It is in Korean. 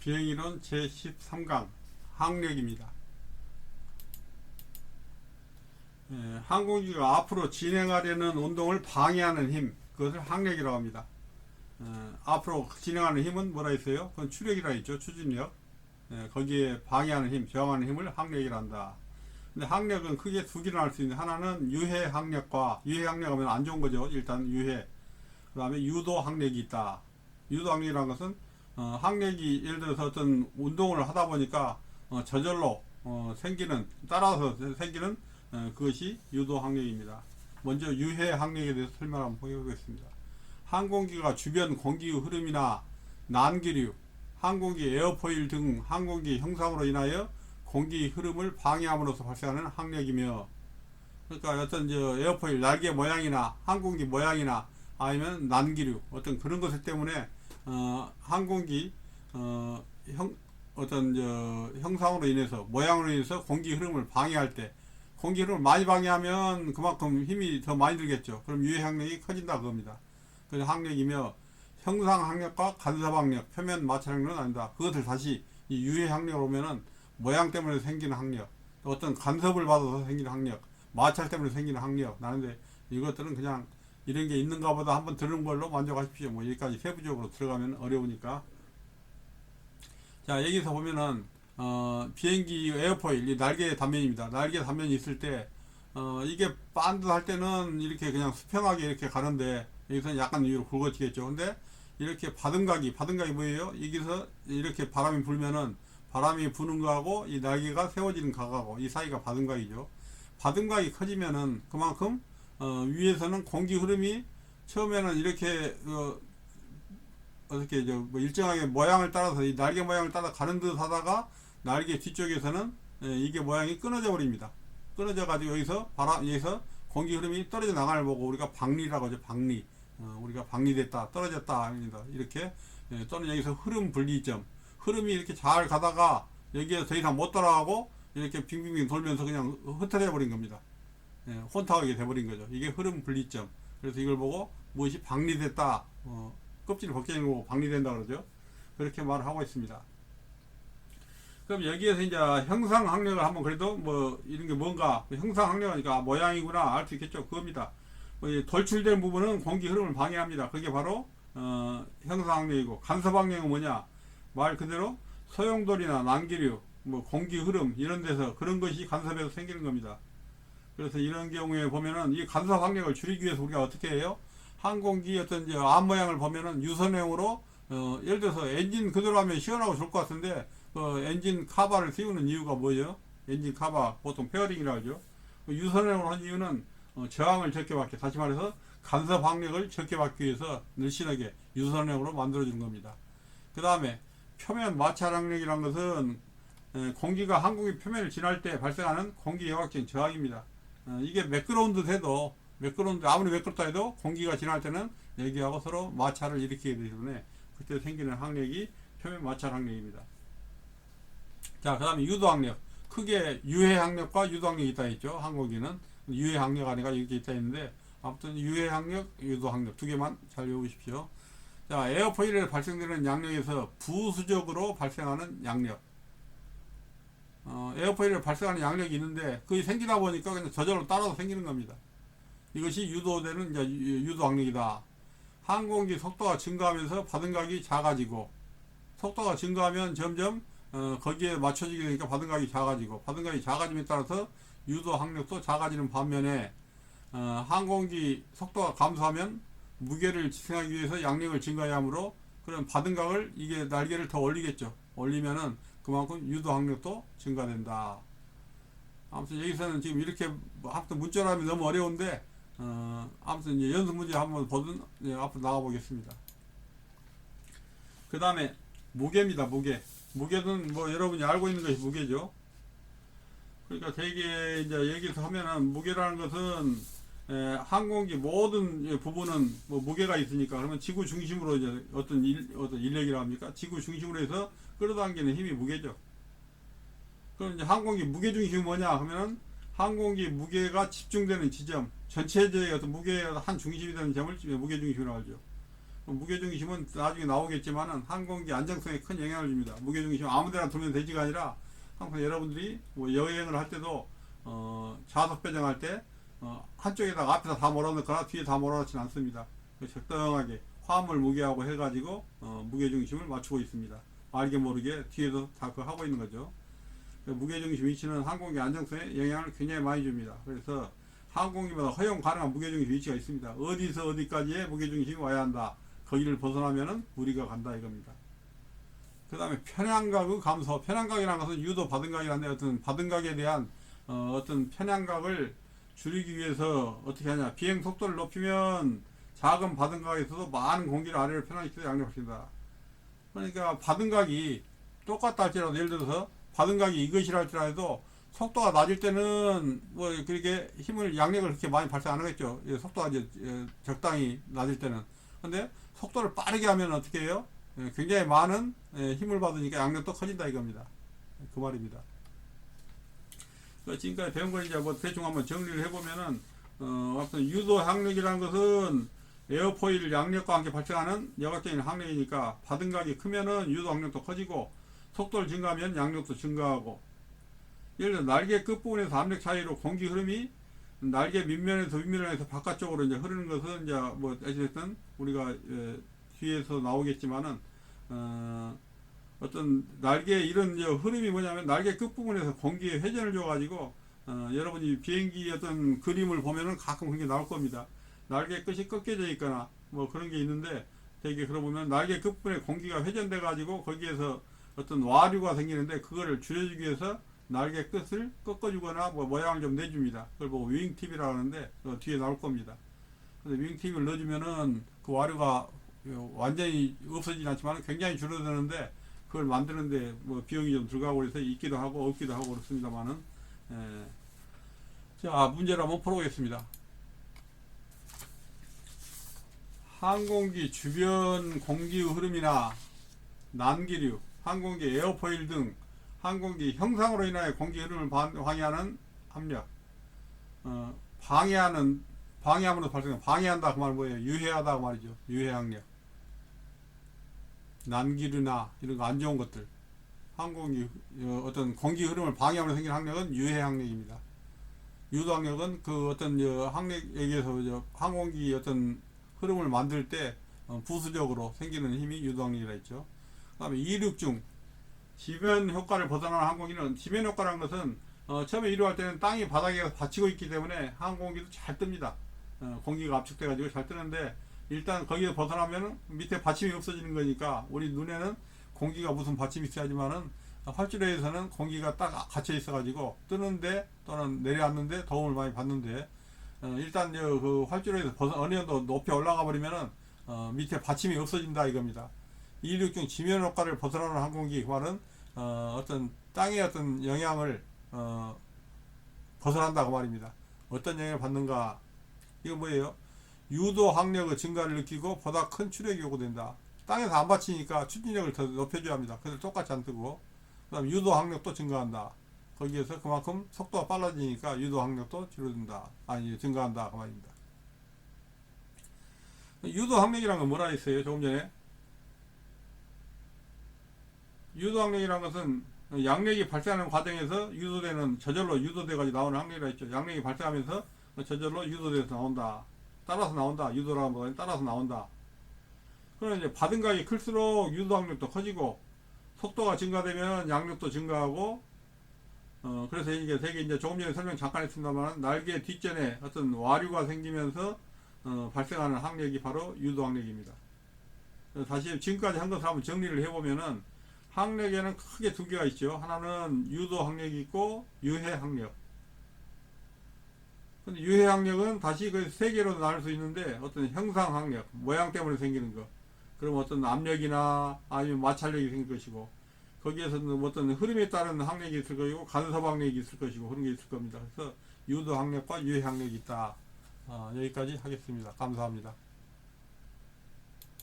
비행이론 제13강 항력입니다. 항공기가 앞으로 진행하려는 운동을 방해하는 힘, 그것을 항력이라고 합니다. 앞으로 진행하는 힘은 뭐라 했어요? 그건 추력이라 했죠. 추진력. 거기에 방해하는 힘, 저항하는 힘을 항력이라 한다. 근데 항력은 크게 두 개로 나눌 수 있는데, 하나는 유해 항력과, 유해 항력하면 안 좋은 거죠. 일단 유해. 그 다음에 유도 항력이 있다. 유도 항력이라는 것은 항력이 예를 들어서 어떤 운동을 하다 보니까 저절로 생기는, 따라서 생기는 그것이 유도 항력입니다. 먼저 유해 항력에 대해서 설명 한번 해보겠습니다. 항공기가 주변 공기 흐름이나 난기류, 항공기 에어포일 등 항공기 형상으로 인하여 공기 흐름을 방해함으로써 발생하는 항력이며, 그러니까 어떤 에어포일 날개 모양이나 항공기 모양이나 아니면 난기류 어떤 그런 것들 때문에 항공기 어떤 형상으로 인해서, 모양으로 인해서 공기 흐름을 방해할 때, 공기 흐름을 많이 방해하면 그만큼 힘이 더 많이 들겠죠. 그럼 유해 항력이 커진다 그겁니다. 그래서 항력이며, 형상 항력과 간섭 항력, 표면 마찰 항력은 아니다. 그것을 다시 이 유해 항력으로 오면은 모양 때문에 생기는 항력, 어떤 간섭을 받아서 생기는 항력, 마찰 때문에 생기는 항력 나는데, 이것들은 그냥 이런 게 있는가 보다 한번 들은 걸로 만족하십시오. 뭐 여기까지 세부적으로 들어가면 어려우니까. 자, 여기서 보면은 비행기 에어포일, 이 날개 단면입니다. 날개 단면이 있을 때 이게 반듯할 때는 이렇게 그냥 수평하게 이렇게 가는데, 여기서는 약간 위로 굵어지겠죠. 근데 이렇게 바등각이 뭐예요? 여기서 이렇게 바람이 불면은, 바람이 부는 거하고 이 날개가 세워지는 각하고 이 사이가 바등각이죠. 바등각이 커지면은 그만큼 위에서는 공기 흐름이 처음에는 이렇게 어떻게 뭐 일정하게 모양을 따라서, 이 날개 모양을 따라 가는 듯 하다가 날개 뒤쪽에서는 이게 모양이 끊어져 버립니다. 끊어져 가지고 여기서 공기 흐름이 떨어져 나가는 걸 보고 우리가 박리라고 하죠. 박리. 우리가 박리됐다, 떨어졌다 합니다. 이렇게. 또는 여기서 흐름 분리점, 흐름이 이렇게 잘 가다가 여기에서 더 이상 못 따라가고 이렇게 빙빙빙 돌면서 그냥 흩어져 버린 겁니다. 혼탁하게 돼버린 거죠. 이게 흐름 분리점. 그래서 이걸 보고 무엇이 박리됐다, 껍질이 벗겨지는 거고 박리된다 그러죠. 그렇게 말을 하고 있습니다. 그럼 여기에서 이제 형상 항력을 한번, 그래도 뭐 이런 게 뭔가, 형상 항력이니까 모양이구나 알 수 있겠죠. 그겁니다. 돌출된 부분은 공기 흐름을 방해합니다. 그게 바로 형상 항력이고, 간섭 항력은 뭐냐? 말 그대로 소용돌이나 난기류, 뭐 공기 흐름 이런 데서, 그런 것이 간섭에서 생기는 겁니다. 그래서 이런 경우에 보면은 이 간섭 항력을 줄이기 위해서 우리가 어떻게 해요? 항공기 어떤 앞 모양을 보면은 유선형으로, 예를 들어서 엔진 그대로 하면 시원하고 좋을 것 같은데, 엔진 카바를 씌우는 이유가 뭐예요? 엔진 카바, 보통 페어링이라고 하죠. 유선형으로 한 이유는 저항을 적게 받게, 다시 말해서 간섭 항력을 적게 받기 위해서 늘씬하게 유선형으로 만들어주는 겁니다. 그 다음에 표면 마찰 항력이라는 것은 공기가 항공기 표면을 지날 때 발생하는 공기 역학적인 저항입니다. 이게 매끄러운 듯 해도, 아무리 매끄럽다 해도 공기가 지날 때는 여기하고 서로 마찰을 일으키게 되기 때문에 그때 생기는 항력이 표면 마찰 항력입니다. 자, 그 다음에 유도 항력. 크게 유해 항력과 유도 항력이 있다 했죠. 항공기는 유해 항력 아니가 이렇게 있다 했는데, 아무튼 유해 항력, 유도 항력 두 개만 잘 외우십시오. 자, 에어포일에 발생되는 양력에서 부수적으로 발생하는 양력. 에어포일에 발생하는 양력이 있는데, 그게 생기다 보니까 그냥 저절로 따라서 생기는 겁니다. 이것이 유도되는 이제 유도 항력이다. 항공기 속도가 증가하면서 바등각이 작아지고, 속도가 증가하면 점점 거기에 맞춰지게 되니까 바등각이 작아지고, 바등각이 작아짐에 따라서 유도 항력도 작아지는 반면에, 항공기 속도가 감소하면 무게를 지탱하기 위해서 양력을 증가해야 하므로, 그런 바등각을, 이게 날개를 더 올리겠죠. 올리면은 그만큼 유도 항력도 증가된다. 아무튼 여기서는 지금 이렇게 아무튼 문자라면 너무 어려운데, 아무튼 이제 연습 문제 한번 보든 앞으로 나가 보겠습니다. 그 다음에 무게입니다. 무게는 뭐 여러분이 알고 있는 것이 무게죠. 그러니까 되게 이제 여기서 하면은 무게라는 것은 항공기 모든 부분은 뭐 무게가 있으니까, 그러면 지구 중심으로 이제 어떤 인력이라 합니까? 지구 중심으로 해서 끌어당기는 힘이 무게죠. 그럼 이제 항공기 무게 중심이 뭐냐 하면은, 항공기 무게가 집중되는 지점, 전체적인 어떤 무게의 한 중심이 되는 점을 무게 중심이라고 하죠. 무게중심은 나중에 나오겠지만은 항공기 안정성에 큰 영향을 줍니다. 무게중심 아무데나 두면 되지가 아니라 항상 여러분들이 뭐 여행을 할 때도 좌석 배정할 때 한쪽에다가 앞에다 다 몰아넣거나 뒤에 다 몰아넣지는 않습니다. 적당하게 화물 무게하고 해가지고 무게중심을 맞추고 있습니다. 알게 모르게 뒤에도 다 그거 하고 있는 거죠. 무게중심 위치는 항공기 안정성에 영향을 굉장히 많이 줍니다. 그래서 항공기마다 허용 가능한 무게중심 위치가 있습니다. 어디서 어디까지의 무게중심이 와야 한다. 거기를 벗어나면은 무리가 간다 이겁니다. 그 다음에 편향각의 감소. 편향각이라는 것은 유도 바등각이라는데 어떤 바등각에 대한 어떤 편향각을 줄이기 위해서 어떻게 하냐. 비행 속도를 높이면 작은 바등각에서도 많은 공기를 아래로 편향시켜서 양력합니다. 그러니까 바등각이 똑같다 할지라도 예를 들어서 바등각이 이것이라 할지라도 속도가 낮을 때는 뭐 그렇게 힘을 양력을 그렇게 많이 발생 안 하겠죠. 속도가 이제 적당히 낮을 때는. 근데 속도를 빠르게 하면 어떻게 해요? 굉장히 많은 힘을 받으니까 양력도 커진다 이겁니다. 그 말입니다. 지금까지 배운 거 이제 뭐 대충 한번 정리를 해보면은 어떤 유도 항력이라는 것은 에어포일 양력과 함께 발생하는 여각적인 항력이니까 바등각이 크면은 유도 항력도 커지고 속도를 증가하면 양력도 증가하고 예를 들어 날개 끝부분에서 압력 차이로 공기 흐름이 날개 밑면에서 윗면에서 바깥쪽으로 이제 흐르는 것은 이제 뭐 어쨌든 우리가 뒤에서 나오겠지만은 어떤 날개 이런 흐름이 뭐냐면 날개 끝부분에서 공기에 회전을 줘가지고 여러분이 비행기 어떤 그림을 보면은 가끔 그게 나올 겁니다. 날개 끝이 꺾여져 있거나 뭐 그런 게 있는데 되게 그러 보면 날개 끝부분에 공기가 회전돼 가지고 거기에서 어떤 와류가 생기는데 그거를 줄여주기 위해서 날개 끝을 꺾어주거나 뭐 모양을 좀 내줍니다. 그걸 보고 윙팁이라고 하는데 뒤에 나올 겁니다. 근데 윙팁을 넣어주면은 그 와류가 완전히 없어지진 않지만 굉장히 줄어드는데 그걸 만드는데 뭐 비용이 좀 들어가고 그래서 있기도 하고 없기도 하고 그렇습니다만은 자 문제를 한번 풀어보겠습니다. 항공기 주변 공기의 흐름이나 난기류, 항공기 에어포일 등 항공기 형상으로 인하여 공기 흐름을 방해하는 압력, 방해함으로 발생한 방해한다 그 말은 뭐예요? 유해하다 그 말이죠. 유해항력, 난기류나 이런 거 안 좋은 것들, 항공기 어떤 공기 흐름을 방해함으로 생긴 항력은 유해항력입니다. 유도항력은 그 어떤 항력에 의해서 항공기 어떤 흐름을 만들 때 부수적으로 생기는 힘이 유도항력이라 했죠. 그 다음에 이륙 중 지면 효과를 벗어나는 항공기는 지면 효과라는 것은 처음에 이륙할 때는 땅이 바닥에 받치고 있기 때문에 항공기도 잘 뜹니다. 공기가 압축돼 가지고 잘 뜨는데 일단 거기서 벗어나면 밑에 받침이 없어지는 거니까 우리 눈에는 공기가 무슨 받침이 있어야지만은 활주로에서는 공기가 딱 갇혀 있어 가지고 뜨는데 또는 내려앉는데 도움을 많이 받는데 일단 그 활주로에서 어느 정도 높이 올라가 버리면은 밑에 받침이 없어진다 이겁니다. 이륙 중 지면 효과를 벗어나는 항공기 말은 어떤 땅의 어떤 영향을 벗어난다고 말입니다. 어떤 영향을 받는가? 이거 뭐예요? 유도 항력의 증가를 느끼고 보다 큰 추력이 요구된다. 땅에서 안 받치니까 추진력을 더 높여줘야 합니다. 그래서 똑같이 안 뜨고 그 다음 유도 항력도 증가한다. 거기에서 그만큼 속도가 빨라지니까 유도 항력도 줄어든다. 아니 증가한다 그 말입니다. 유도 항력이란 건 뭐라 했어요? 조금 전에 유도 항력이란 것은 양력이 발생하는 과정에서 유도되는 저절로 유도돼 가지고 나오는 항력이라 했죠. 양력이 발생하면서 저절로 유도돼서 나온다. 따라서 나온다. 유도라는 것은 따라서 나온다. 그럼 이제 바등각이 클수록 유도 항력도 커지고 속도가 증가되면 양력도 증가하고 그래서 이게 되게 이제 조금 전에 설명 잠깐 했습니다만 날개 뒷전에 어떤 와류가 생기면서 발생하는 항력이 바로 유도 항력입니다. 다시 지금까지 한 것을 한번 정리를 해보면은 항력에는 크게 두 개가 있죠. 하나는 유도 항력이 있고 유해 항력. 근데 유해 항력은 다시 그 세 개로 나눌 수 있는데 어떤 형상 항력, 모양 때문에 생기는 거. 그럼 어떤 압력이나 아니면 마찰력이 생길 것이고 거기에서는 어떤 흐름에 따른 항력이 있을 것이고 간섭 항력이 있을 것이고 그런 게 있을 겁니다. 그래서 유도 항력과 유해 항력이 있다. 여기까지 하겠습니다. 감사합니다.